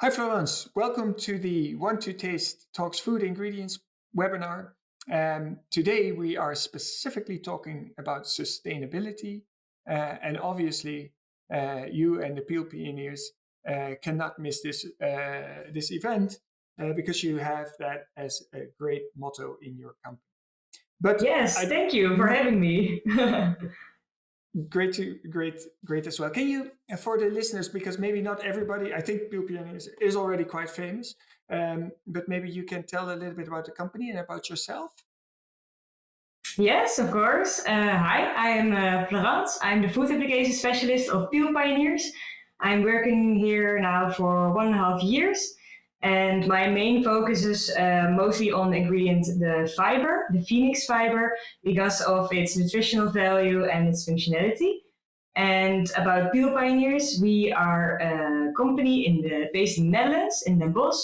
Hi, Florence. Welcome to the One to Taste Talks Food Ingredients webinar. Today, we are specifically talking about sustainability. And obviously, you and the Peel Pioneers cannot miss this event because you have that as a great motto in your company. But Yes, thank you for having me. Great as well. Can you, for the listeners, because maybe not everybody, I think Peel Pioneers is already quite famous, but maybe you can tell a little bit about the company and about yourself. Yes, of course. Hi, I am Florence. I'm the food application specialist of Peel Pioneers. I'm working here now for 1.5 years, and my main focus is mostly on the ingredient, the fiber, the phoenix fiber, because of its nutritional value and its functionality. And about Peel Pioneers, we are a company based in the Netherlands, in Den Bosch,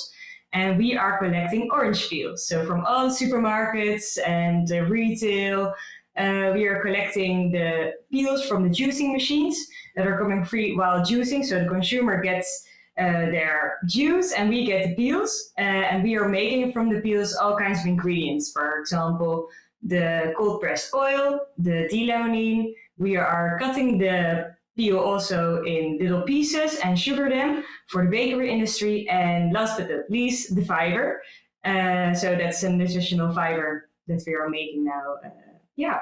and we are collecting orange peels. So from all the supermarkets and the retail, we are collecting the peels from the juicing machines that are coming free while juicing. So the consumer gets their juice and we get the peels, and we are making from the peels all kinds of ingredients. For example, the cold pressed oil, the D-lemonine. We are cutting the peel also in little pieces and sugar them for the bakery industry. And last but not least, the fiber. So that's a nutritional fiber that we are making now. Yeah.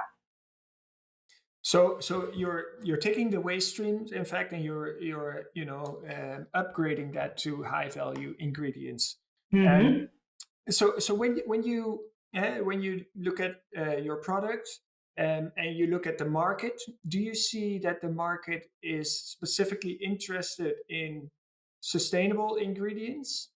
So you're taking the waste streams, in fact, and you're upgrading that to high value ingredients. Mm-hmm. So when you look at your product and you look at the market, do you see that the market is specifically interested in sustainable ingredients?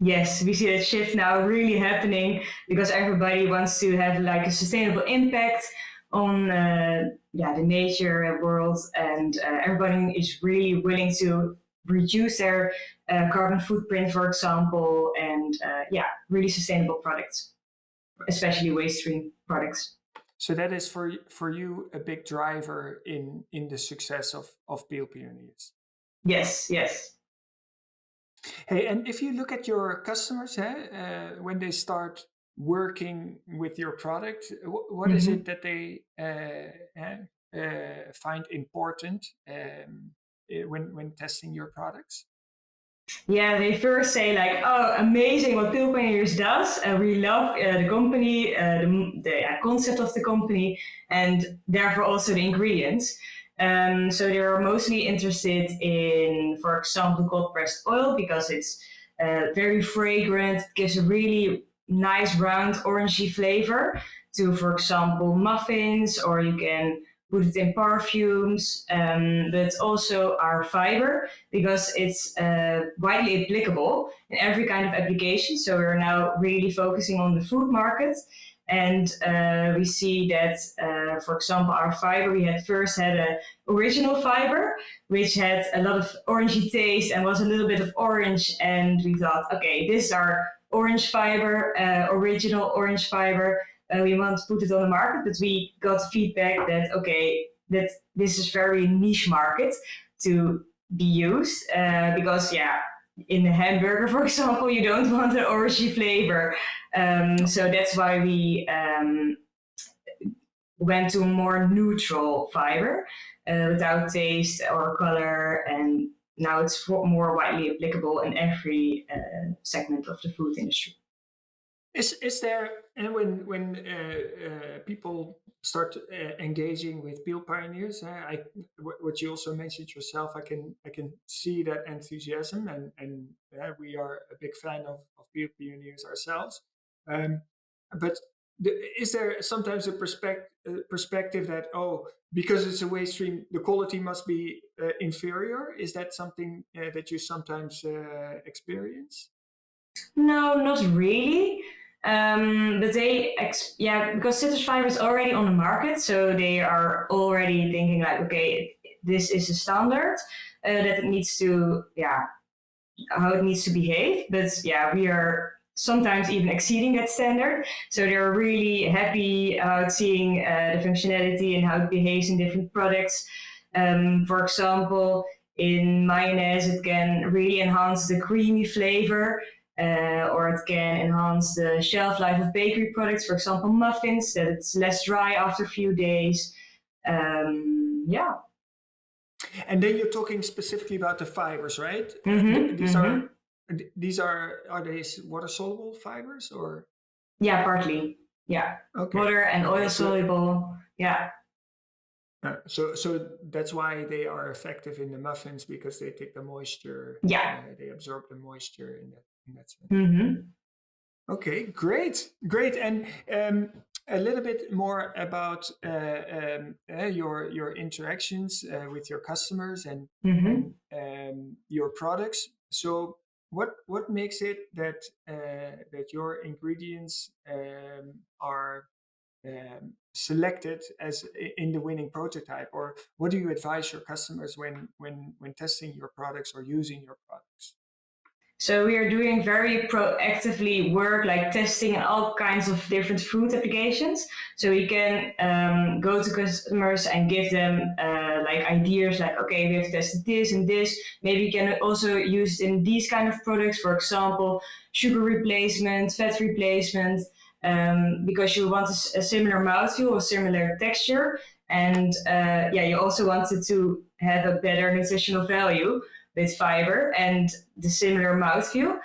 Yes, we see that shift now really happening because everybody wants to have like a sustainable impact on the nature world, and everybody is really willing to reduce their carbon footprint, for example, and really sustainable products, especially waste stream products. So that is for you a big driver in the success of Peel Pioneers. Yes, yes. Hey, and if you look at your customers, when they start working with your product, what is it that they find important when testing your products? Yeah, they first say like, "Oh, amazing what Peel Pioneers does. We love the company, the concept of the company, and therefore also the ingredients." So they're mostly interested in, for example, cold pressed oil because it's very fragrant. It gives a really nice round orangey flavor to, for example, muffins, or you can put it in perfumes, but also our fiber because it's widely applicable in every kind of application. So we're now really focusing on the food market. And we see that, for example, our fiber, we had an original fiber, which had a lot of orangey taste and was a little bit of orange. And we thought, okay, this is our orange fiber, original orange fiber. We want to put it on the market, but we got feedback that, okay, that this is very niche market to be used because, in a hamburger, for example, you don't want an orangey flavor. So that's why we went to a more neutral fiber without taste or color, and now it's more widely applicable in every segment of the food industry. Is there, and when people start engaging with Peel Pioneers, what you also mentioned yourself, I can see that enthusiasm, and we are a big fan of Peel Pioneers ourselves. But is there sometimes a perspective that, because it's a waste stream, the quality must be inferior? Is that something that you sometimes experience? No, not really. But because citrus fiber is already on the market, so they are already thinking like, okay, this is a standard that it needs to, how it needs to behave. But we are sometimes even exceeding that standard. So they're really happy about seeing the functionality and how it behaves in different products. For example, in mayonnaise, it can really enhance the creamy flavor, or it can enhance the shelf life of bakery products, for example, muffins, that it's less dry after a few days. Yeah. And then you're talking specifically about the fibers, right? Mm-hmm, mm-hmm. These are these water soluble fibers or? Yeah, partly. Yeah. Okay. Water and Okay. oil soluble. Yeah. So that's why they are effective in the muffins because they take the moisture, Yeah. they absorb the moisture in that sense. Mm-hmm. Okay, great, great. And a little bit more about your interactions with your customers Mm-hmm. and your products. So, what makes it that that your ingredients are selected as in the winning prototype, or what do you advise your customers when testing your products or using your products? So we are doing very proactively work like testing and all kinds of different food applications. So we can go to customers and give them like ideas like, okay, we have tested this and this. Maybe we can also use it in these kind of products, for example, sugar replacement, fat replacement, because you want a similar mouthfeel, a similar texture. And yeah, you also wanted to have a better nutritional value with fiber and the similar mouthfeel.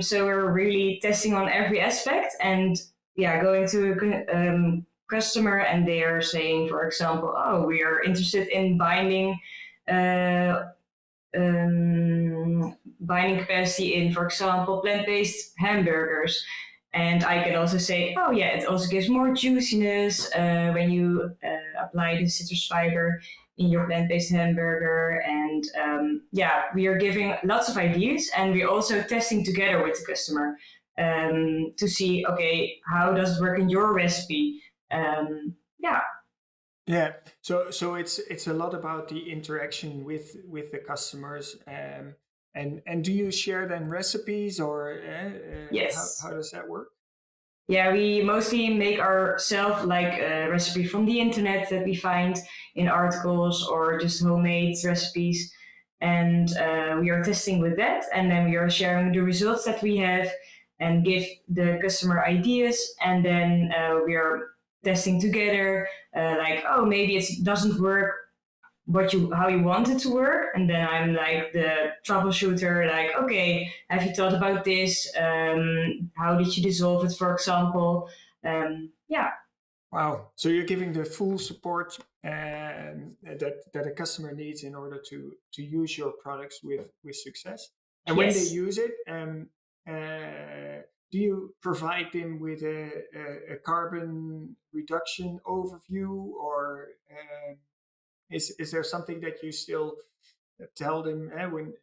So we're really testing on every aspect and yeah, going to a customer and they are saying, for example, oh, we are interested in uh, binding capacity in, for example, plant-based hamburgers. And I can also say, oh yeah, it also gives more juiciness when you apply the citrus fiber in your plant-based hamburger. And yeah, we are giving lots of ideas, and we're also testing together with the customer to see, okay, how does it work in your recipe? Yeah. Yeah, so it's a lot about the interaction with the customers, and do you share then recipes or how Yes. does that work? Yeah, we mostly make ourselves like a recipe from the internet that we find in articles or just homemade recipes. And we are testing with that. And then we are sharing the results that we have and give the customer ideas. And then we are testing together, like, oh, maybe it doesn't work how you want it to work, and then I'm like the troubleshooter, like, okay, have you thought about this, how did you dissolve it, for example. Yeah. Wow, so you're giving the full support that a customer needs in order to use your products with success. And when they Yes. use it, do you provide them with a carbon reduction overview, or is there something that you still tell them when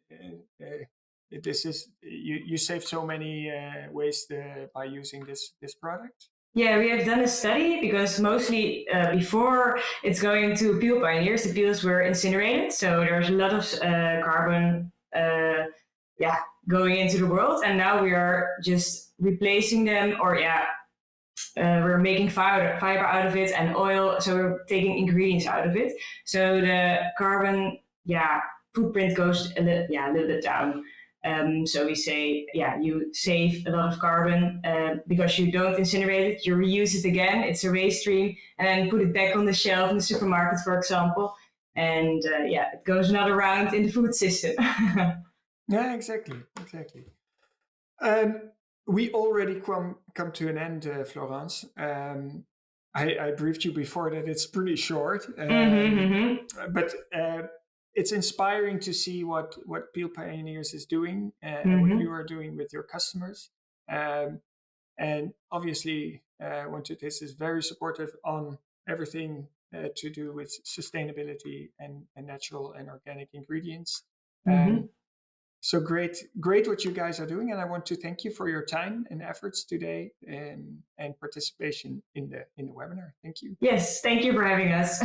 this is you save so many waste by using this product? Yeah, we have done a study because mostly before it's going to peel pioneers, the peels were incinerated, so there's a lot of carbon, yeah, going into the world, and now we are just replacing them, or yeah, we're making fiber out of it and oil, so we're taking ingredients out of it. So the carbon, yeah, footprint goes a little bit down. So we say, yeah, you save a lot of carbon because you don't incinerate it, you reuse it again. It's a waste stream, and then put it back on the shelf in the supermarket, for example. And yeah, it goes another round in the food system. Yeah, exactly, exactly. Um, we already come to an end, Florence. I briefed you before that it's pretty short, Mm-hmm, mm-hmm. but it's inspiring to see what Peel Pioneers is doing and what you Mm-hmm. are doing with your customers. Um, and obviously, Wanted is very supportive on everything to do with sustainability and natural and organic ingredients. Mm-hmm. Um, so great what you guys are doing, and I want to thank you for your time and efforts today and participation in the webinar. Thank you. Yes, thank you for having us.